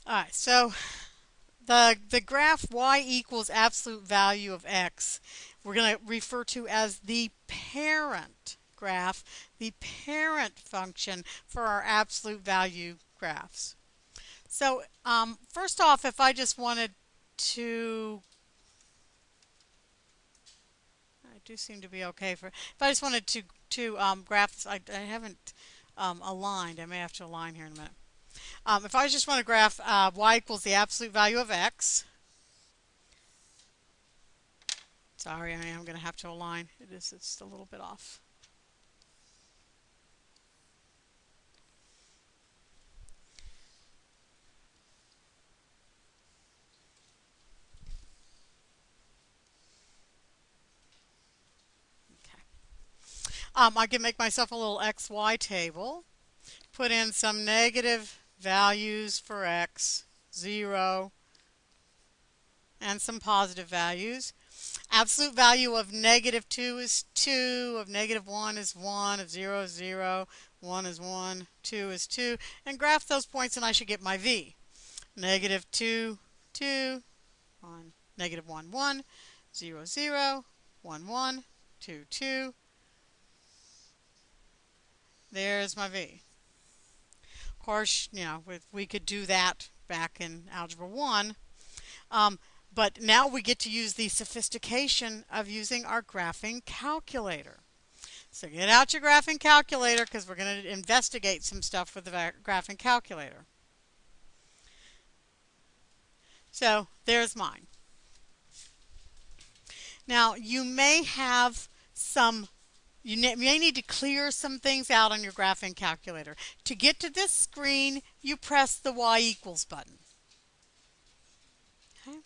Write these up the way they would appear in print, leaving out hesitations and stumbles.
All right, so the graph y equals absolute value of x, we're going to refer to as the parent graph, the parent function for our absolute value graphs. So first off, if I just wanted to, I do seem to be okay for, if I just wanted to graph this, I haven't aligned. I may have to align here in a minute. If I just want to graph y equals the absolute value of x, sorry, I am going to have to align. It's a little bit off. Okay. I can make myself a little XY table, put in some negative values for x, 0, and some positive values. Absolute value of negative 2 is 2, of negative 1 is 1, of 0 is 0, 1 is 1, 2 is 2, and graph those points and I should get my V. Negative 2, 2, 1, negative 1, 1, 0, 0, 1, 1, 2, 2. There's my V. Of course, we could do that back in Algebra 1. But now we get to use the sophistication of using our graphing calculator. So get out your graphing calculator because we're going to investigate some stuff with the graphing calculator. So there's mine. Now you may have you may need to clear some things out on your graphing calculator. To get to this screen, you press the y equals button. Okay.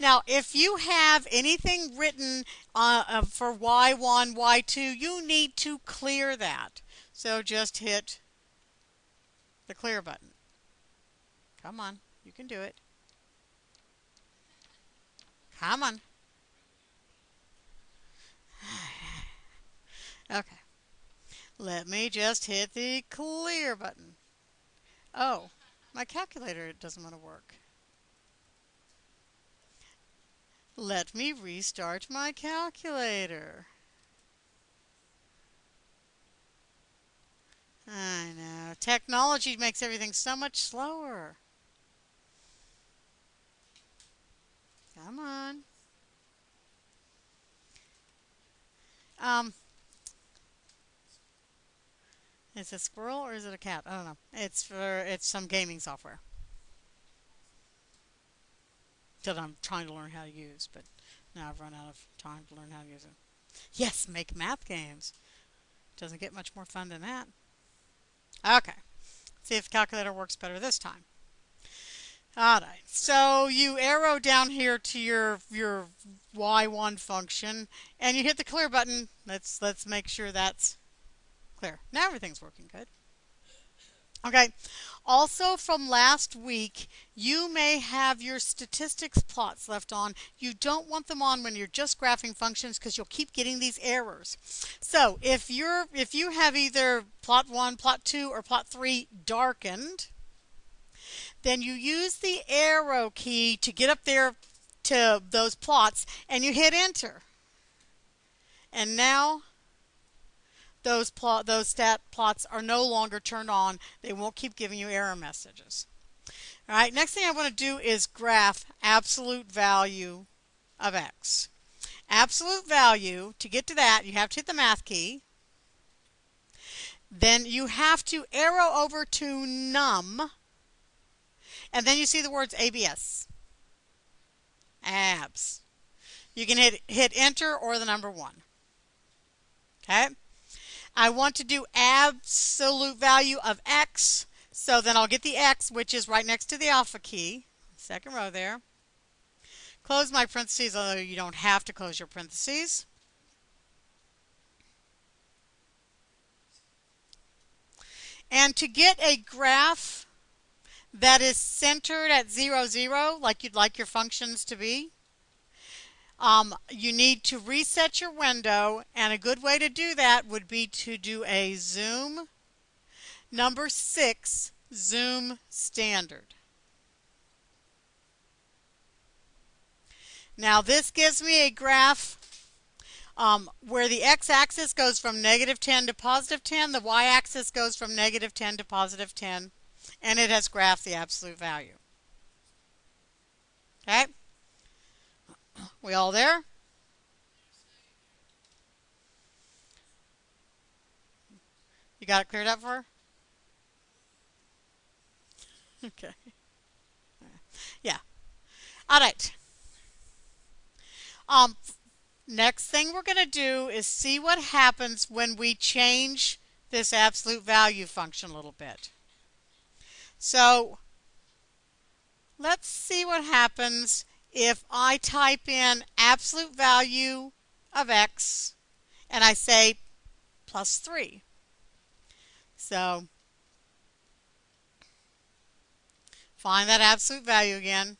Now, if you have anything written for y1, y2, you need to clear that. So just hit the clear button. Come on, you can do it. Come on. Okay. Let me just hit the clear button. Oh, my calculator doesn't want to work. Let me restart my calculator. I know. Technology makes everything so much slower. Come on. Is it a squirrel or is it a cat? I don't know. It's some gaming software that I'm trying to learn how to use, but now I've run out of time to learn how to use it. Yes, make math games. Doesn't get much more fun than that. Okay. See if the calculator works better this time. Alright, so you arrow down here to your y1 function and you hit the clear button. Let's make sure that's clear. Now everything's working good. Okay, also from last week, you may have your statistics plots left on. You don't want them on when you're just graphing functions because you'll keep getting these errors. So if you have either plot 1, plot 2, or plot 3 darkened, then you use the arrow key to get up there to those plots and you hit enter. And now those stat plots are no longer turned on. They won't keep giving you error messages. All right, next thing I want to do is graph absolute value of x. Absolute value, to get to that, you have to hit the math key. Then you have to arrow over to num. And then you see the words ABS. Abs. You can hit enter or the number 1. Okay? I want to do absolute value of x, so then I'll get the x, which is right next to the alpha key, second row there. Close my parentheses, although you don't have to close your parentheses. And to get a graph that is centered at 0, 0, like you'd like your functions to be, you need to reset your window, and a good way to do that would be to do a zoom number 6 zoom standard. Now this gives me a graph where the x-axis goes from -10 to +10, the y-axis goes from -10 to +10, and it has graphed the absolute value. Okay? We all there? You got it cleared up for her? Okay. Yeah. All right. Um, Next thing we're going to do is see what happens when we change this absolute value function a little bit. So let's see what happens if I type in absolute value of x and I say +3. So find that absolute value again,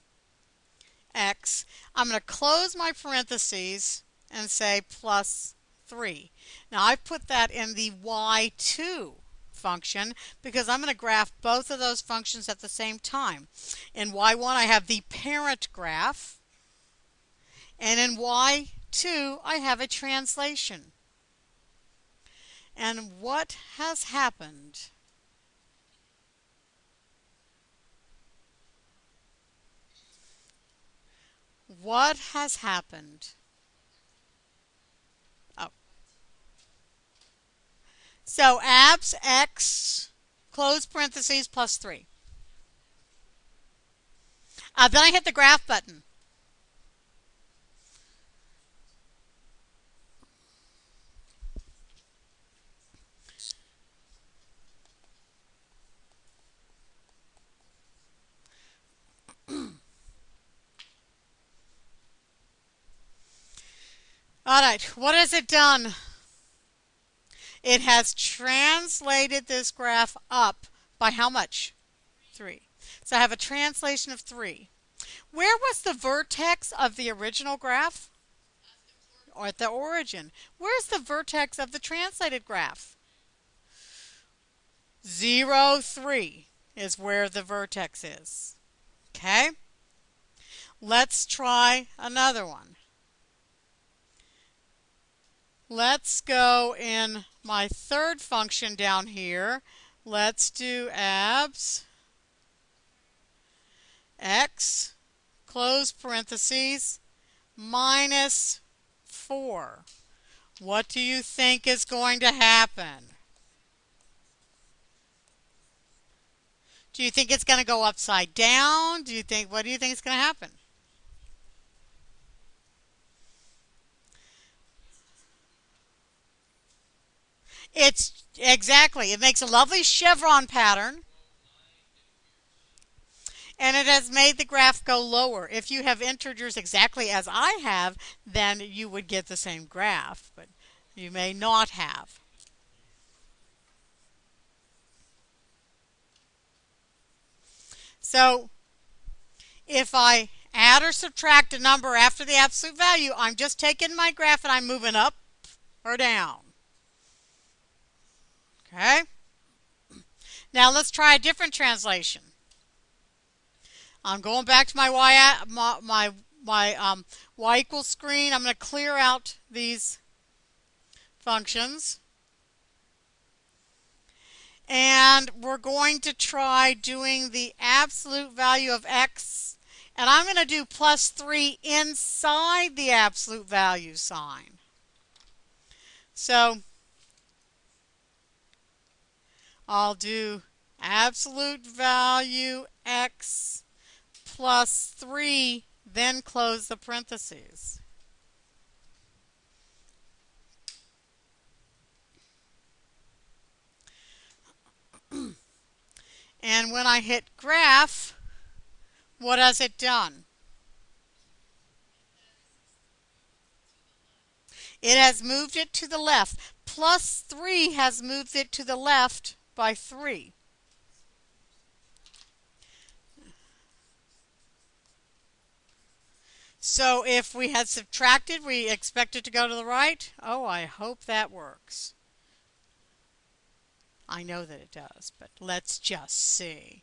x. I'm going to close my parentheses and say +3. Now I've put that in the y2 function because I'm going to graph both of those functions at the same time. In y1 I have the parent graph, and in y2 I have a translation. And what has happened? What has happened? Oh. So abs x, close parentheses, +3. Then I hit the graph button. All right, what has it done? It has translated this graph up by how much? 3. So I have a translation of 3. Where was the vertex of the original graph? Or at the origin. Where's the vertex of the translated graph? 0, 3 is where the vertex is. Okay? Let's try another one. Let's go in my third function down here. Let's do abs x, close parentheses, -4. What do you think is going to happen? Do you think it's going to go upside down? What do you think is going to happen? It's exactly, it makes a lovely chevron pattern. And it has made the graph go lower. If you have entered yours exactly as I have, then you would get the same graph, but you may not have. So if I add or subtract a number after the absolute value, I'm just taking my graph and I'm moving up or down. Okay? Now let's try a different translation. I'm going back to my y equals screen. I'm going to clear out these functions. And we're going to try doing the absolute value of x. And I'm going to do +3 inside the absolute value sign. So I'll do absolute value x +3, then close the parentheses. And when I hit graph, what has it done? It has moved it to the left. +3 has moved it to the left by 3. So if we had subtracted, we expect it to go to the right. Oh, I hope that works. I know that it does, but let's just see.